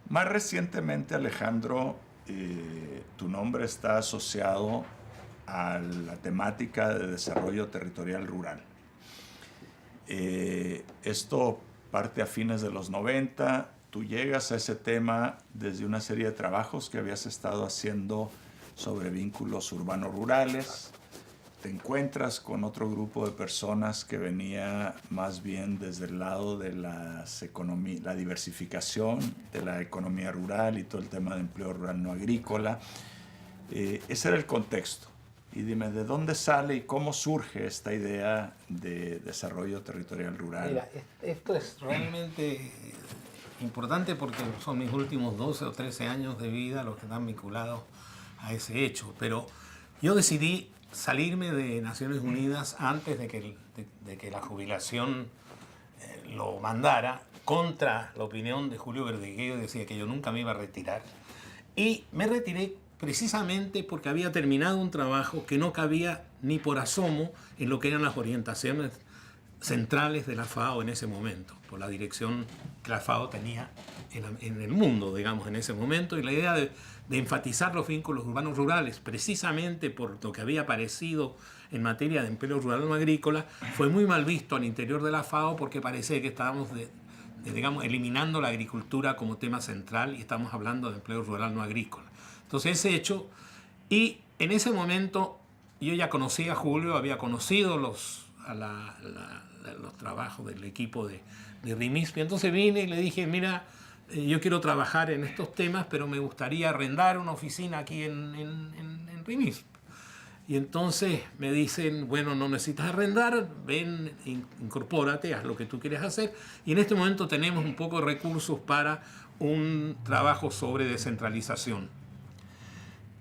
Más recientemente, Alejandro, tu nombre está asociado a la temática de desarrollo territorial rural. Esto parte a fines de los 90. Tú llegas a ese tema desde una serie de trabajos que habías estado haciendo sobre vínculos urbanos-rurales. Te encuentras con otro grupo de personas que venía más bien desde el lado de la diversificación de la economía rural y todo el tema de empleo rural no agrícola. Ese era el contexto. Y dime, ¿de dónde sale y cómo surge esta idea de desarrollo territorial rural? Mira, esto es realmente importante porque son mis últimos 12 o 13 años de vida los que están vinculados a ese hecho. Pero yo decidí salirme de Naciones Unidas antes de que la jubilación lo mandara, contra la opinión de Julio Verdeguer, que decía que yo nunca me iba a retirar. Y me retiré precisamente porque había terminado un trabajo que no cabía ni por asomo en lo que eran las orientaciones centrales de la FAO en ese momento, por la dirección que la FAO tenía en el mundo, digamos, en ese momento, y la idea de enfatizar los vínculos urbanos rurales, precisamente por lo que había aparecido en materia de empleo rural no agrícola, fue muy mal visto al interior de la FAO porque parecía que estábamos digamos, eliminando la agricultura como tema central y estamos hablando de empleo rural no agrícola. Entonces ese hecho, y en ese momento yo ya conocía a Julio, había conocido los trabajos del equipo de RIMISP, entonces vine y le dije, mira, yo quiero trabajar en estos temas, pero me gustaría arrendar una oficina aquí en RIMISP. Y entonces me dicen, bueno, no necesitas arrendar, ven, incorpórate, haz lo que tú quieres hacer. Y en este momento tenemos un poco de recursos para un trabajo sobre descentralización.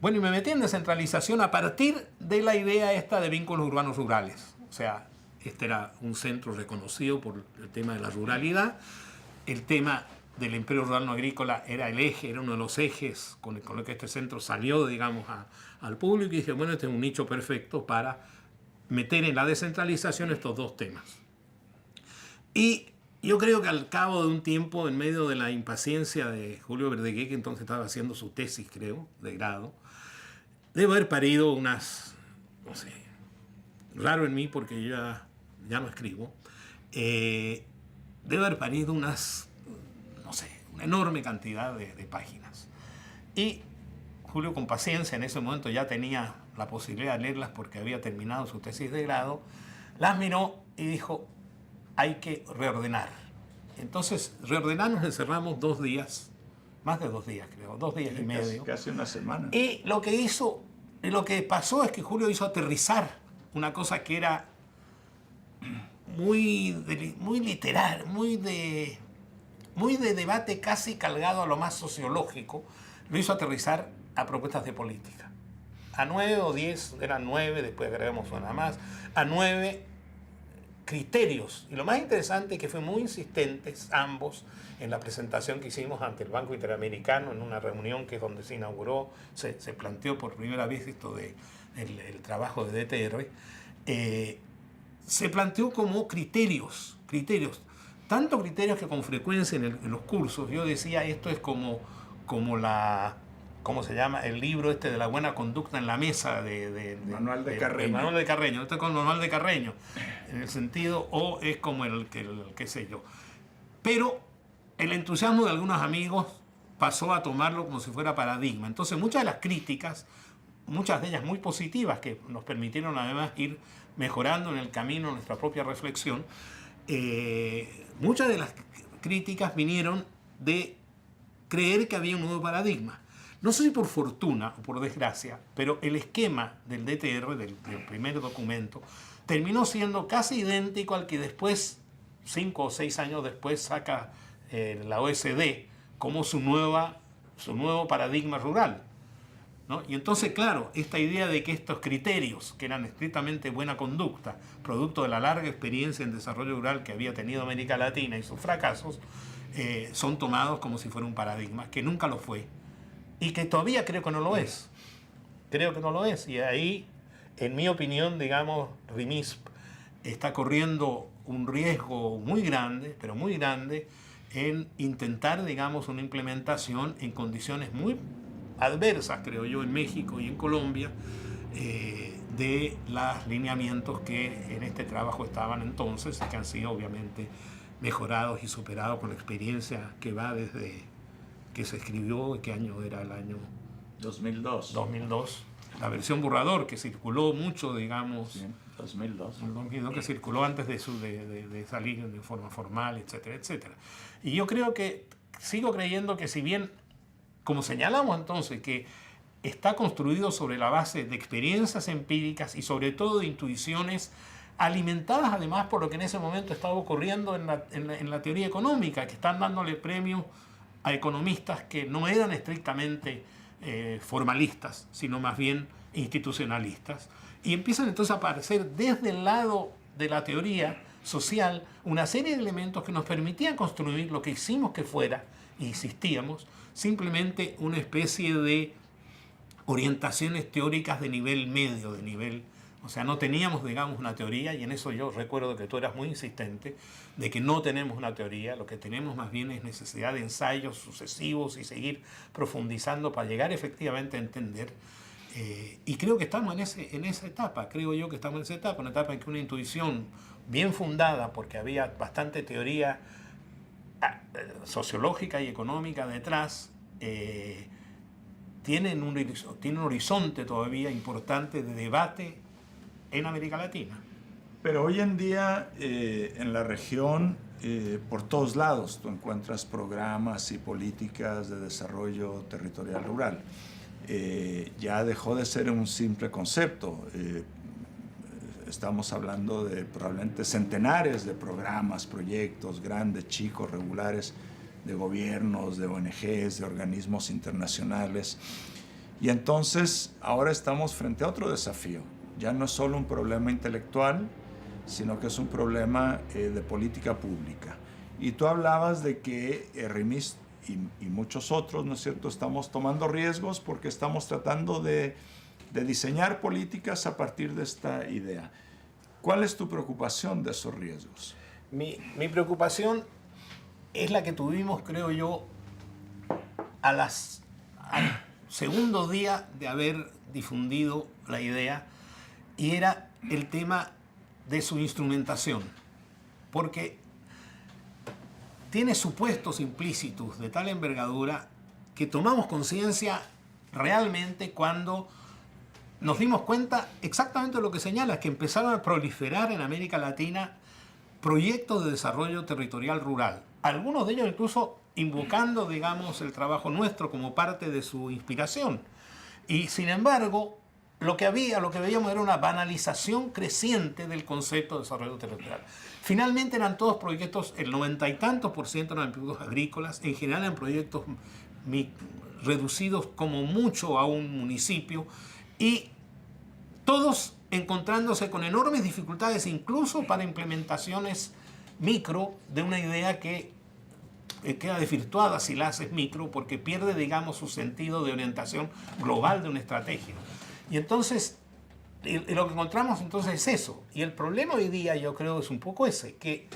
Bueno, y me metí en descentralización a partir de la idea esta de vínculos urbanos rurales. O sea, este era un centro reconocido por el tema de la ruralidad. El tema del empleo rural no agrícola era el eje, era uno de los ejes con el que este centro salió, digamos, al público. Y dije, bueno, este es un nicho perfecto para meter en la descentralización estos dos temas. Y yo creo que al cabo de un tiempo, en medio de la impaciencia de Julio Verdeguer, que entonces estaba haciendo su tesis, creo, de grado, debo haber parido unas, no sé, raro en mí porque yo ya no escribo, debo haber parido unas, no sé, una enorme cantidad de páginas. Y Julio, con paciencia, en ese momento ya tenía la posibilidad de leerlas porque había terminado su tesis de grado, las miró y dijo, hay que reordenar. Entonces, reordenamos, encerramos 2 días, más de 2 días creo, 2 días y medio. Casi una semana. Y lo que pasó es que Julio hizo aterrizar una cosa que era muy literal, muy de debate casi cargado a lo más sociológico, lo hizo aterrizar a propuestas de política. A 9 o 10, eran 9, después agregamos una más, a 9 criterios. Y lo más interesante es que fue muy insistentes ambos en la presentación que hicimos ante el Banco Interamericano, en una reunión que es donde se inauguró, se planteó por primera vez esto de el trabajo de DTR, se planteó como criterios, tanto criterios que con frecuencia en los cursos yo decía, esto es como ¿cómo se llama? El libro este de la buena conducta en la mesa Manual de Carreño. Manual de Carreño. Esto es como el Manual de Carreño, en el sentido, o es como el qué sé yo. Pero el entusiasmo de algunos amigos pasó a tomarlo como si fuera paradigma. Entonces muchas de las críticas, muchas de ellas muy positivas, que nos permitieron además ir mejorando en el camino nuestra propia reflexión, muchas de las críticas vinieron de creer que había un nuevo paradigma. No sé si por fortuna o por desgracia, pero el esquema del DTR, del primer documento, terminó siendo casi idéntico al que después, 5 o 6 años después, saca la OSD como su nuevo paradigma rural, ¿no? Y entonces, claro, esta idea de que estos criterios, que eran estrictamente buena conducta, producto de la larga experiencia en desarrollo rural que había tenido América Latina y sus fracasos, son tomados como si fuera un paradigma, que nunca lo fue. Y que todavía creo que no lo es. Creo que no lo es. Y ahí, en mi opinión, digamos, RIMISP está corriendo un riesgo muy grande, pero muy grande, en intentar, digamos, una implementación en condiciones muy adversas, creo yo, en México y en Colombia, de los lineamientos que en este trabajo estaban entonces y que han sido obviamente mejorados y superados con la experiencia que va desde que se escribió. ¿Qué año era? El año 2002. 2002. La versión borrador que circuló mucho, digamos. Sí, 2002. El 2002, que circuló antes de salir de forma formal, etcétera, etcétera. Y yo creo que, sigo creyendo que si bien, como señalamos entonces, que está construido sobre la base de experiencias empíricas y sobre todo de intuiciones alimentadas además por lo que en ese momento estaba ocurriendo en la teoría económica, que están dándole premios a economistas que no eran estrictamente formalistas, sino más bien institucionalistas. Y empiezan entonces a aparecer desde el lado de la teoría social una serie de elementos que nos permitían construir lo que hicimos que fuera, y insistíamos, simplemente una especie de orientaciones teóricas de nivel medio, o sea, no teníamos, digamos, una teoría, y en eso yo recuerdo que tú eras muy insistente, de que no tenemos una teoría, lo que tenemos más bien es necesidad de ensayos sucesivos y seguir profundizando para llegar efectivamente a entender. Y creo que estamos en esa etapa, creo yo que estamos en esa etapa, una etapa en que una intuición bien fundada, porque había bastante teoría sociológica y económica detrás, tienen un horizonte todavía importante de debate en América Latina. Pero hoy en día en la región, por todos lados, tú encuentras programas y políticas de desarrollo territorial rural. Ya dejó de ser un simple concepto. Estamos hablando de probablemente centenares de programas, proyectos grandes, chicos, regulares, de gobiernos, de ONGs, de organismos internacionales. Y entonces ahora estamos frente a otro desafío. Ya no es solo un problema intelectual, sino que es un problema de política pública. Y tú hablabas de que RIMIS y muchos otros, ¿no es cierto?, estamos tomando riesgos porque estamos tratando de diseñar políticas a partir de esta idea. ¿Cuál es tu preocupación de esos riesgos? Mi preocupación es la que tuvimos, creo yo, al segundo día de haber difundido la idea, y era el tema de su instrumentación, porque tiene supuestos implícitos de tal envergadura que tomamos conciencia realmente cuando nos dimos cuenta exactamente de lo que señalas, que empezaron a proliferar en América Latina proyectos de desarrollo territorial rural. Algunos de ellos incluso invocando, digamos, el trabajo nuestro como parte de su inspiración. Y sin embargo, lo que veíamos era una banalización creciente del concepto de desarrollo territorial. Finalmente eran todos proyectos, el 90 y tantos % eran proyectos agrícolas, en general eran proyectos reducidos como mucho a un municipio, y todos encontrándose con enormes dificultades, incluso para implementaciones micro de una idea que queda desvirtuada si la haces micro, porque pierde, digamos, su sentido de orientación global de una estrategia. Y entonces, lo que encontramos entonces es eso. Y el problema hoy día, yo creo, es un poco ese, que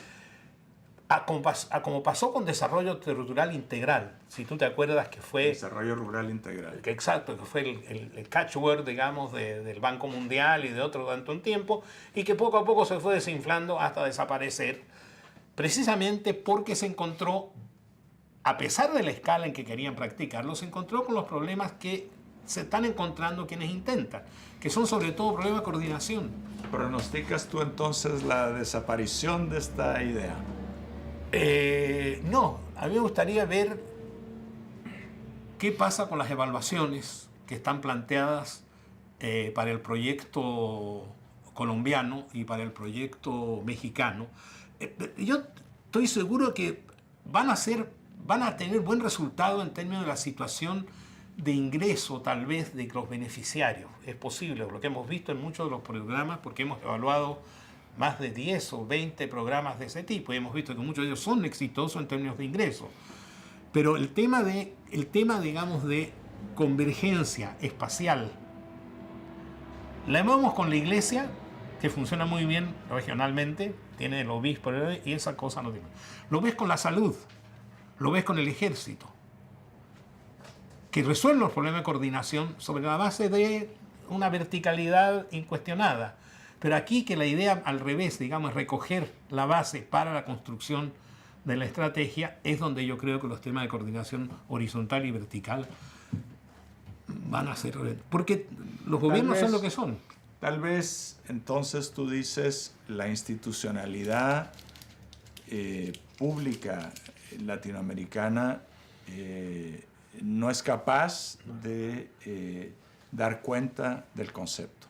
como pasó con desarrollo territorial integral, si tú te acuerdas que fue... Desarrollo rural integral. Exacto, que fue el catchword, digamos, del Banco Mundial y de otro durante un tiempo, y que poco a poco se fue desinflando hasta desaparecer, precisamente porque se encontró, a pesar de la escala en que querían practicarlo, se encontró con los problemas que se están encontrando quienes intentan, que son sobre todo problemas de coordinación. ¿Pronosticas tú entonces la desaparición de esta idea? No, a mí me gustaría ver qué pasa con las evaluaciones que están planteadas para el proyecto colombiano y para el proyecto mexicano. Yo estoy seguro que van a tener buen resultado en términos de la situación de ingreso, tal vez, de los beneficiarios. Es posible, lo que hemos visto en muchos de los programas, porque hemos evaluado más de 10 o 20 programas de ese tipo, y hemos visto que muchos de ellos son exitosos en términos de ingreso. Pero el tema, digamos, de convergencia espacial, la vemos con la iglesia, que funciona muy bien regionalmente, tiene el obispo, y esa cosa no tiene. Lo ves con la salud. lo ves con el ejército, que resuelve los problemas de coordinación sobre la base de una verticalidad incuestionada. Pero aquí que la idea al revés, digamos, es recoger la base para la construcción de la estrategia, es donde yo creo que los temas de coordinación horizontal y vertical van a ser... Porque los gobiernos son lo que son. Tal vez entonces tú dices la institucionalidad pública latinoamericana no es capaz de dar cuenta del concepto.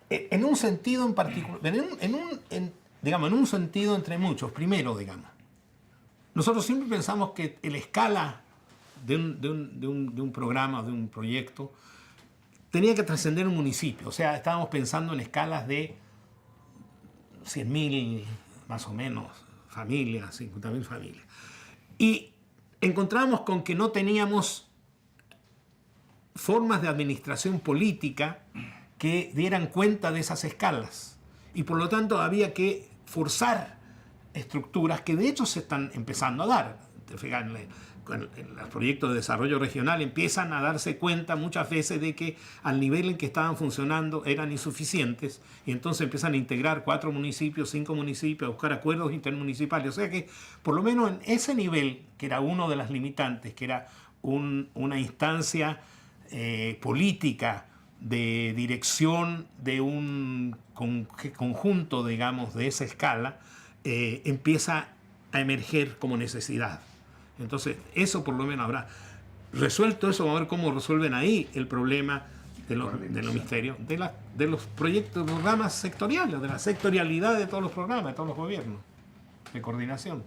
En un sentido en particular, digamos, en un sentido entre muchos. Primero, digamos, nosotros siempre pensamos que la escala de un programa, de un proyecto, tenía que trascender un municipio. O sea, estábamos pensando en escalas de 100.000, más o menos, familias, 50.000 familias. Y encontramos con que no teníamos formas de administración política que dieran cuenta de esas escalas. Y por lo tanto había que forzar estructuras que de hecho se están empezando a dar. Te fijas, en los proyectos de desarrollo regional empiezan a darse cuenta muchas veces de que al nivel en que estaban funcionando eran insuficientes y entonces empiezan a integrar 4 municipios, 5 municipios, a buscar acuerdos intermunicipales. O sea que por lo menos en ese nivel, que era uno de las limitantes, que era una instancia política de dirección de un conjunto, digamos, de esa escala, empieza a emerger como necesidad. Entonces, eso por lo menos habrá resuelto eso. Vamos a ver cómo resuelven ahí el problema de los misterios, de los proyectos, programas sectoriales, de la sectorialidad de todos los programas, de todos los gobiernos, de coordinación.